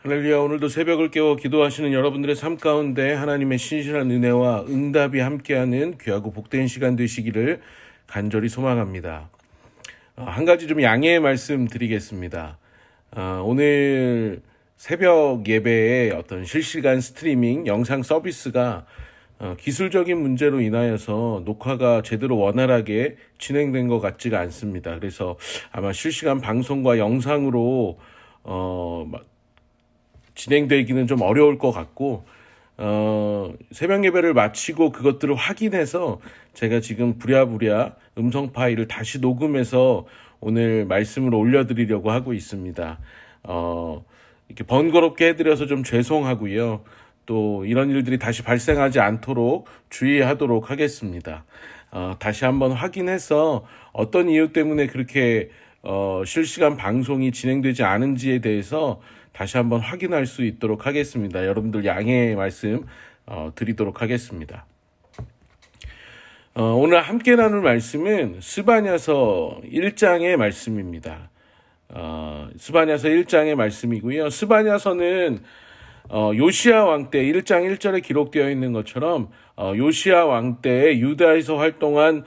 할렐루야. 오늘도 새벽을 깨워 기도하시는 여러분들의 삶 가운데 하나님의 신실한 은혜와 응답이 함께하는 귀하고 복된 시간 되시기를 간절히 소망합니다. 한 가지 좀 양해의 말씀 드리겠습니다. 오늘 새벽 예배의 어떤 실시간 스트리밍 영상 서비스가 기술적인 문제로 인하여서 녹화가 제대로 원활하게 진행된 것 같지가 않습니다. 그래서 아마 실시간 방송과 영상으로 진행되기는 좀 어려울 것 같고 새벽 예배를 마치고 그것들을 확인해서 제가 지금 부랴부랴 음성 파일을 다시 녹음해서 오늘 말씀을 올려드리려고 하고 있습니다. 이렇게 번거롭게 해드려서 좀 죄송하고요. 또 이런 일들이 다시 발생하지 않도록 주의하도록 하겠습니다. 다시 한번 확인해서 어떤 이유 때문에 그렇게 실시간 방송이 진행되지 않은지에 대해서 다시 한번 확인할 수 있도록 하겠습니다. 여러분들 양해의 말씀 드리도록 하겠습니다. 오늘 함께 나눌 말씀은 스바냐서 1장의 말씀입니다. 스바냐서 1장의 말씀이고요. 스바냐서는 요시야 왕 때 1장 1절에 기록되어 있는 것처럼 요시야 왕 때 유다에서 활동한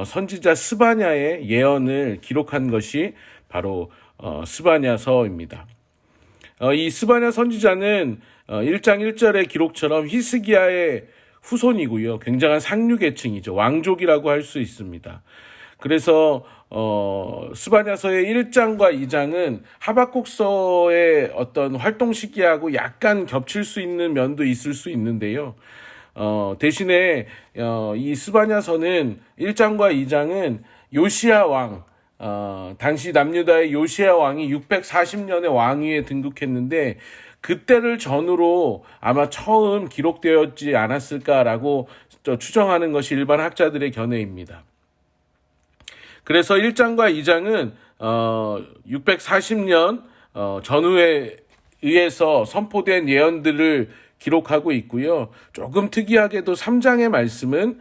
선지자 스바냐의 예언을 기록한 것이 바로 스바냐서입니다. 이 스바냐 선지자는 1장 1절의 기록처럼 히스기야의 후손이고요. 굉장한 상류계층이죠. 왕족이라고 할 수 있습니다. 그래서 스바냐서의 1장과 2장은 하박국서의 어떤 활동 시기하고 약간 겹칠 수 있는 면도 있을 수 있는데요. 대신에 이 스바냐서는 1장과 2장은 요시야 왕, 당시 남유다의 요시야 왕이 640년의 왕위에 등극했는데 그때를 전후로 아마 처음 기록되었지 않았을까라고 추정하는 것이 일반 학자들의 견해입니다. 그래서 1장과 2장은 640년 전후에 의해서 선포된 예언들을 기록하고 있고요. 조금 특이하게도 3장의 말씀은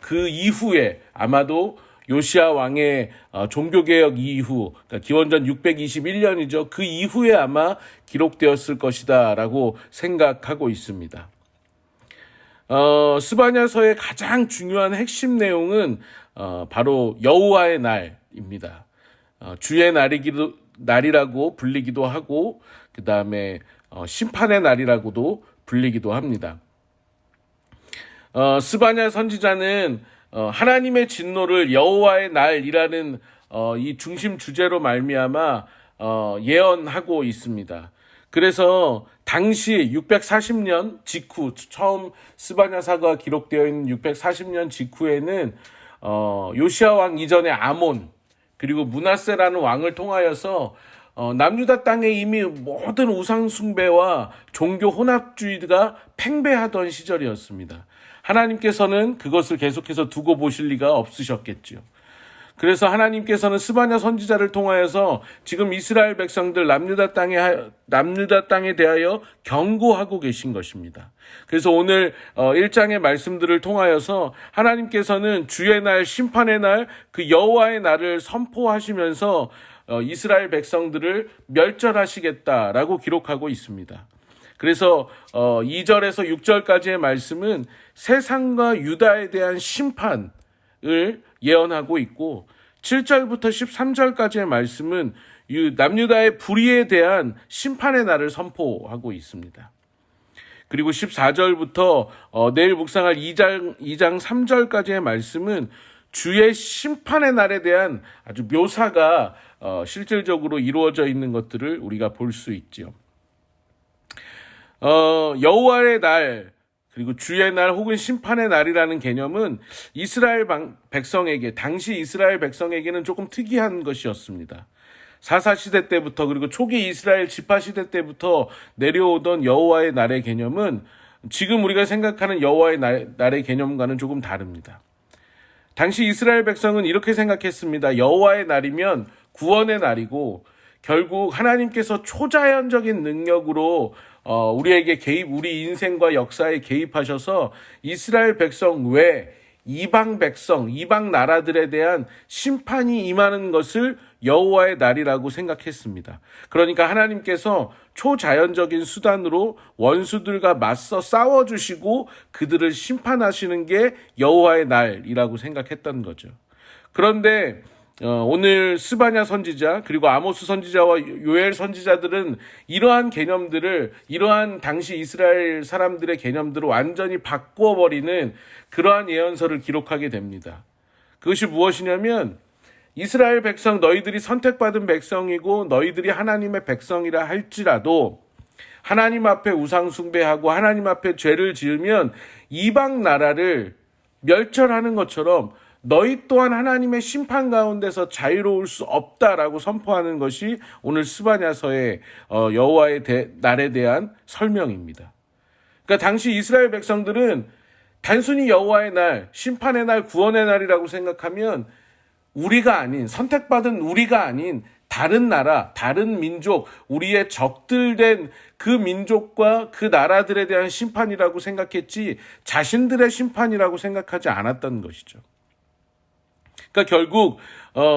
그 이후에 아마도 요시야 왕의 종교개혁 이후, 그러니까 기원전 621년이죠. 그 이후에 아마 기록되었을 것이다 라고 생각하고 있습니다. 스바냐서의 가장 중요한 핵심 내용은 바로 여호와의 날입니다. 주의 날이라고 불리기도 하고 그 다음에 심판의 날이라고도 불리기도 합니다. 스바냐 선지자는 하나님의 진노를 여호와의 날이라는 이 중심 주제로 말미암아 예언하고 있습니다. 그래서 당시 640년 직후, 처음 스바냐서가 기록되어 있는 640년 직후에는 요시야 왕 이전의 아몬 그리고 므낫세라는 왕을 통하여서 남유다 땅에 이미 모든 우상 숭배와 종교 혼합주의가 팽배하던 시절이었습니다. 하나님께서는 그것을 계속해서 두고 보실 리가 없으셨겠죠. 그래서 하나님께서는 스바냐 선지자를 통하여서 지금 이스라엘 백성들 남유다 땅에 대하여 경고하고 계신 것입니다. 그래서 오늘 1장의 말씀들을 통하여서 하나님께서는 주의 날, 심판의 날, 그 여호와의 날을 선포하시면서 이스라엘 백성들을 멸절하시겠다라고 기록하고 있습니다. 그래서 2절에서 6절까지의 말씀은 세상과 유다에 대한 심판을 예언하고 있고 7절부터 13절까지의 말씀은 남유다의 불의에 대한 심판의 날을 선포하고 있습니다. 그리고 14절부터 내일 묵상할 2장 3절까지의 말씀은 주의 심판의 날에 대한 아주 묘사가 실질적으로 이루어져 있는 것들을 우리가 볼 수 있죠. 여호와의 날 그리고 주의 날 혹은 심판의 날이라는 개념은 이스라엘 백성에게 당시 이스라엘 백성에게는 조금 특이한 것이었습니다. 사사시대 때부터 그리고 초기 이스라엘 지파시대 때부터 내려오던 여호와의 날의 개념은 지금 우리가 생각하는 여호와의 날의 개념과는 조금 다릅니다. 당시 이스라엘 백성은 이렇게 생각했습니다. 여호와의 날이면 구원의 날이고 결국 하나님께서 초자연적인 능력으로 우리에게 우리 인생과 역사에 개입하셔서 이스라엘 백성 외 이방 백성, 이방 나라들에 대한 심판이 임하는 것을 여호와의 날이라고 생각했습니다. 그러니까 하나님께서 초자연적인 수단으로 원수들과 맞서 싸워주시고 그들을 심판하시는 게 여호와의 날이라고 생각했던 거죠. 그런데 오늘 스바냐 선지자 그리고 아모스 선지자와 요엘 선지자들은 이러한 개념들을, 이러한 당시 이스라엘 사람들의 개념들을 완전히 바꿔버리는 그러한 예언서를 기록하게 됩니다. 그것이 무엇이냐면, 이스라엘 백성, 너희들이 선택받은 백성이고 너희들이 하나님의 백성이라 할지라도 하나님 앞에 우상 숭배하고 하나님 앞에 죄를 지으면 이방 나라를 멸절하는 것처럼 너희 또한 하나님의 심판 가운데서 자유로울 수 없다라고 선포하는 것이 오늘 스바냐서의 여호와의 날에 대한 설명입니다. 그러니까 당시 이스라엘 백성들은 단순히 여호와의 날, 심판의 날, 구원의 날이라고 생각하면 우리가 아닌, 선택받은 우리가 아닌 다른 나라, 다른 민족, 우리의 적들된 그 민족과 그 나라들에 대한 심판이라고 생각했지 자신들의 심판이라고 생각하지 않았던 것이죠. 그러니까 결국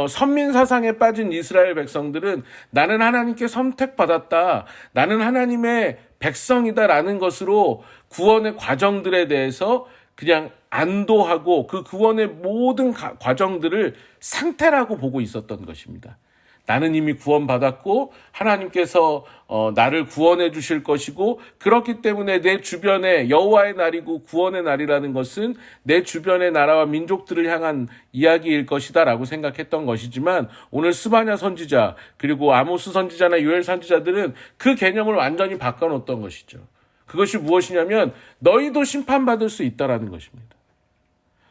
선민 사상에 빠진 이스라엘 백성들은 나는 하나님께 선택받았다, 나는 하나님의 백성이다라는 것으로 구원의 과정들에 대해서 그냥 안도하고 그 구원의 모든 과정들을 상태라고 보고 있었던 것입니다. 나는 이미 구원받았고 하나님께서 나를 구원해 주실 것이고, 그렇기 때문에 내 주변에 여호와의 날이고 구원의 날이라는 것은 내 주변의 나라와 민족들을 향한 이야기일 것이다 라고 생각했던 것이지만, 오늘 스바냐 선지자 그리고 아모스 선지자나 요엘 선지자들은 그 개념을 완전히 바꿔놓았던 것이죠. 그것이 무엇이냐면 너희도 심판받을 수 있다라는 것입니다.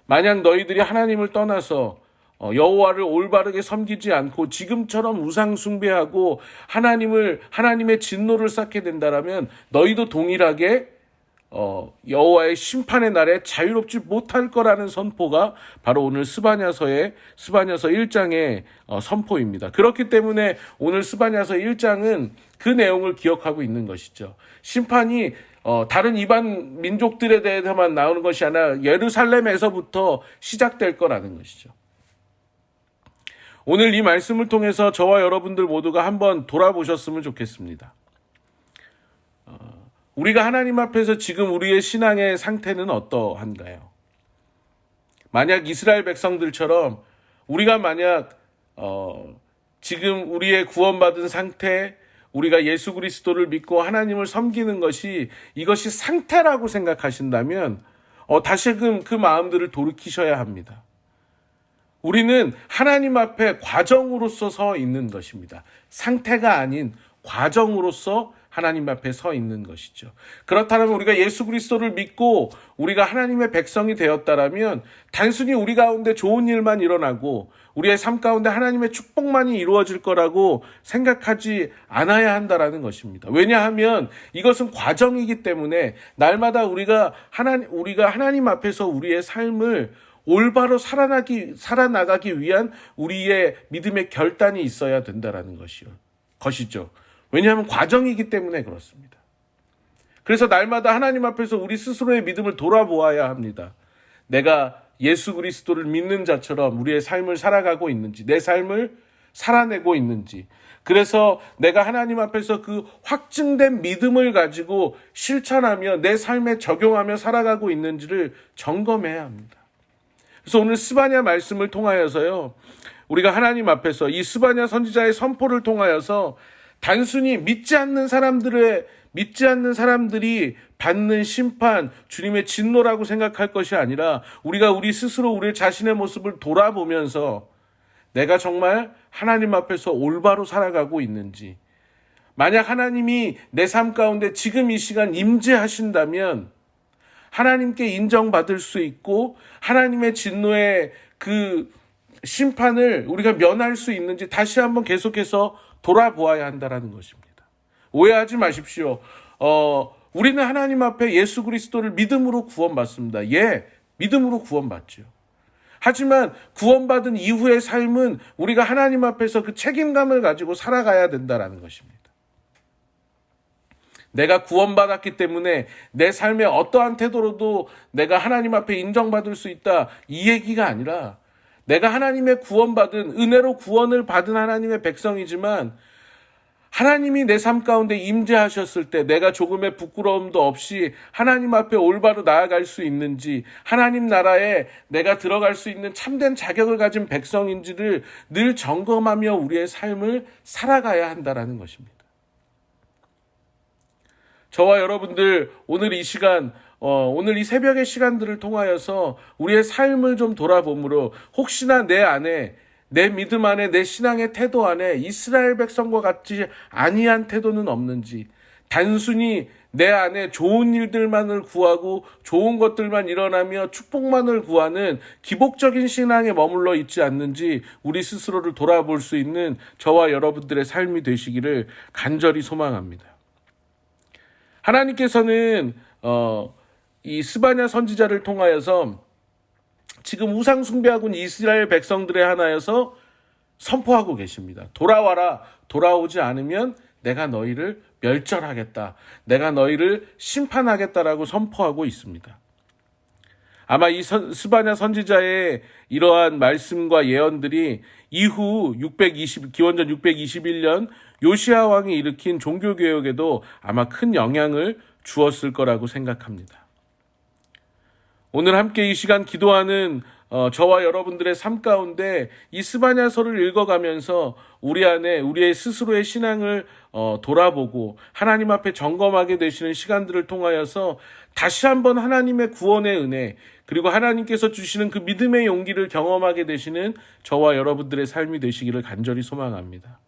만약 너희들이 하나님을 떠나서 여호와를 올바르게 섬기지 않고 지금처럼 우상 숭배하고 하나님의 진노를 쌓게 된다라면 너희도 동일하게 여호와의 심판의 날에 자유롭지 못할 거라는 선포가 바로 오늘 스바냐서 1장의 선포입니다. 그렇기 때문에 오늘 스바냐서 1장은 그 내용을 기억하고 있는 것이죠. 심판이 다른 이방 민족들에 대해서만 나오는 것이 아니라 예루살렘에서부터 시작될 거라는 것이죠. 오늘 이 말씀을 통해서 저와 여러분들 모두가 한번 돌아보셨으면 좋겠습니다. 우리가 하나님 앞에서 지금 우리의 신앙의 상태는 어떠한가요? 만약 이스라엘 백성들처럼 우리가 만약 지금 우리의 구원받은 상태, 우리가 예수 그리스도를 믿고 하나님을 섬기는 것이 이것이 상태라고 생각하신다면 다시금 그 마음들을 돌이키셔야 합니다. 우리는 하나님 앞에 과정으로서 서 있는 것입니다. 상태가 아닌 과정으로서 하나님 앞에 서 있는 것이죠. 그렇다면 우리가 예수 그리스도를 믿고 우리가 하나님의 백성이 되었다라면 단순히 우리 가운데 좋은 일만 일어나고 우리의 삶 가운데 하나님의 축복만이 이루어질 거라고 생각하지 않아야 한다라는 것입니다. 왜냐하면 이것은 과정이기 때문에 날마다 우리가 하나님 앞에서 우리의 삶을 올바로 살아나가기 위한 우리의 믿음의 결단이 있어야 된다라는 것이죠. 왜냐하면 과정이기 때문에 그렇습니다. 그래서 날마다 하나님 앞에서 우리 스스로의 믿음을 돌아보아야 합니다. 내가 예수 그리스도를 믿는 자처럼 우리의 삶을 살아가고 있는지, 내 삶을 살아내고 있는지, 그래서 내가 하나님 앞에서 그 확증된 믿음을 가지고 실천하며 내 삶에 적용하며 살아가고 있는지를 점검해야 합니다. 그래서 오늘 스바냐 말씀을 통하여서요, 우리가 하나님 앞에서 이 스바냐 선지자의 선포를 통하여서 단순히 믿지 않는 사람들이 받는 심판, 주님의 진노라고 생각할 것이 아니라 우리가 우리 스스로 우리 자신의 모습을 돌아보면서 내가 정말 하나님 앞에서 올바로 살아가고 있는지, 만약 하나님이 내 삶 가운데 지금 이 시간 임재하신다면 하나님께 인정받을 수 있고 하나님의 진노의 그 심판을 우리가 면할 수 있는지 다시 한번 계속해서 돌아보아야 한다는 것입니다. 오해하지 마십시오. 우리는 하나님 앞에 예수 그리스도를 믿음으로 구원받습니다. 예, 믿음으로 구원받죠. 하지만 구원받은 이후의 삶은 우리가 하나님 앞에서 그 책임감을 가지고 살아가야 된다는 것입니다. 내가 구원받았기 때문에 내 삶의 어떠한 태도로도 내가 하나님 앞에 인정받을 수 있다, 이 얘기가 아니라 내가 하나님의 구원받은, 은혜로 구원을 받은 하나님의 백성이지만 하나님이 내 삶 가운데 임재하셨을 때 내가 조금의 부끄러움도 없이 하나님 앞에 올바로 나아갈 수 있는지, 하나님 나라에 내가 들어갈 수 있는 참된 자격을 가진 백성인지를 늘 점검하며 우리의 삶을 살아가야 한다라는 것입니다. 저와 여러분들 오늘 이 시간, 오늘 이 새벽의 시간들을 통하여서 우리의 삶을 좀 돌아보므로 혹시나 내 안에, 내 믿음 안에, 내 신앙의 태도 안에 이스라엘 백성과 같이 아니한 태도는 없는지, 단순히 내 안에 좋은 일들만을 구하고 좋은 것들만 일어나며 축복만을 구하는 기복적인 신앙에 머물러 있지 않는지 우리 스스로를 돌아볼 수 있는 저와 여러분들의 삶이 되시기를 간절히 소망합니다. 하나님께서는 이 스바냐 선지자를 통하여서 지금 우상 숭배하고 있는 이스라엘 백성들의 하나여서 선포하고 계십니다. 돌아와라. 돌아오지 않으면 내가 너희를 멸절하겠다. 내가 너희를 심판하겠다라고 선포하고 있습니다. 아마 이 스바냐 선지자의 이러한 말씀과 예언들이 이후 기원전 621년 요시야 왕이 일으킨 종교개혁에도 아마 큰 영향을 주었을 거라고 생각합니다. 오늘 함께 이 시간 기도하는 저와 여러분들의 삶 가운데 이 스바냐서를 읽어가면서 우리 안에 우리의 스스로의 신앙을 돌아보고 하나님 앞에 점검하게 되시는 시간들을 통하여서 다시 한번 하나님의 구원의 은혜, 그리고 하나님께서 주시는 그 믿음의 용기를 경험하게 되시는 저와 여러분들의 삶이 되시기를 간절히 소망합니다.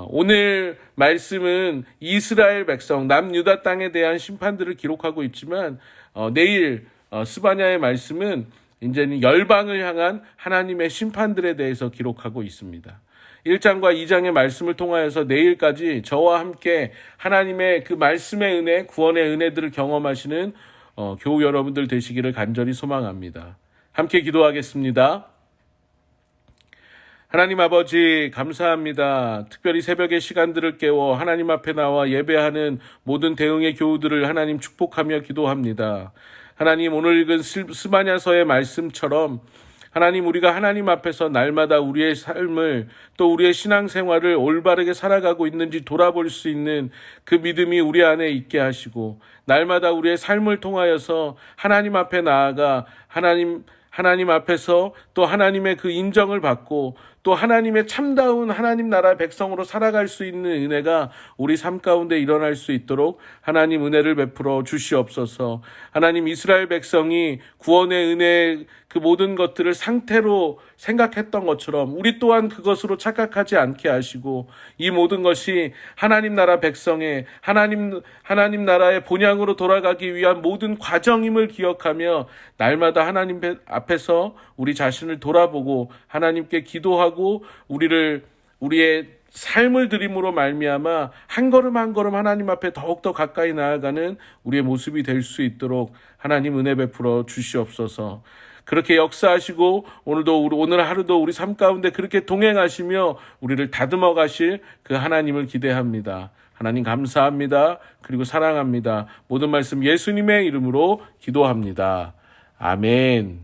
오늘 말씀은 이스라엘 백성, 남유다 땅에 대한 심판들을 기록하고 있지만 내일 스바냐의 말씀은 이제는 열방을 향한 하나님의 심판들에 대해서 기록하고 있습니다. 1장과 2장의 말씀을 통하여서 내일까지 저와 함께 하나님의 그 말씀의 은혜, 구원의 은혜들을 경험하시는 교우 여러분들 되시기를 간절히 소망합니다. 함께 기도하겠습니다. 하나님 아버지 감사합니다. 특별히 새벽의 시간들을 깨워 하나님 앞에 나와 예배하는 모든 대응의 교우들을 하나님 축복하며 기도합니다. 하나님, 오늘 읽은 스바냐서의 말씀처럼 하나님, 우리가 하나님 앞에서 날마다 우리의 삶을, 또 우리의 신앙생활을 올바르게 살아가고 있는지 돌아볼 수 있는 그 믿음이 우리 안에 있게 하시고, 날마다 우리의 삶을 통하여서 하나님 앞에 나아가 하나님 앞에서 또 하나님의 그 인정을 받고 또 하나님의 참다운 하나님 나라 백성으로 살아갈 수 있는 은혜가 우리 삶 가운데 일어날 수 있도록 하나님 은혜를 베풀어 주시옵소서. 하나님, 이스라엘 백성이 구원의 은혜 그 모든 것들을 상태로 생각했던 것처럼 우리 또한 그것으로 착각하지 않게 하시고, 이 모든 것이 하나님 나라 백성의 하나님 나라의 본향으로 돌아가기 위한 모든 과정임을 기억하며 날마다 하나님 앞에서 우리 자신을 돌아보고 하나님께 기도하고 우리의 삶을 드림으로 말미암아 한 걸음 한 걸음 하나님 앞에 더욱더 가까이 나아가는 우리의 모습이 될 수 있도록 하나님 은혜 베풀어 주시옵소서. 그렇게 역사하시고 오늘 하루도 우리 삶 가운데 그렇게 동행하시며 우리를 다듬어 가실 그 하나님을 기대합니다. 하나님 감사합니다. 그리고 사랑합니다. 모든 말씀 예수님의 이름으로 기도합니다. 아멘.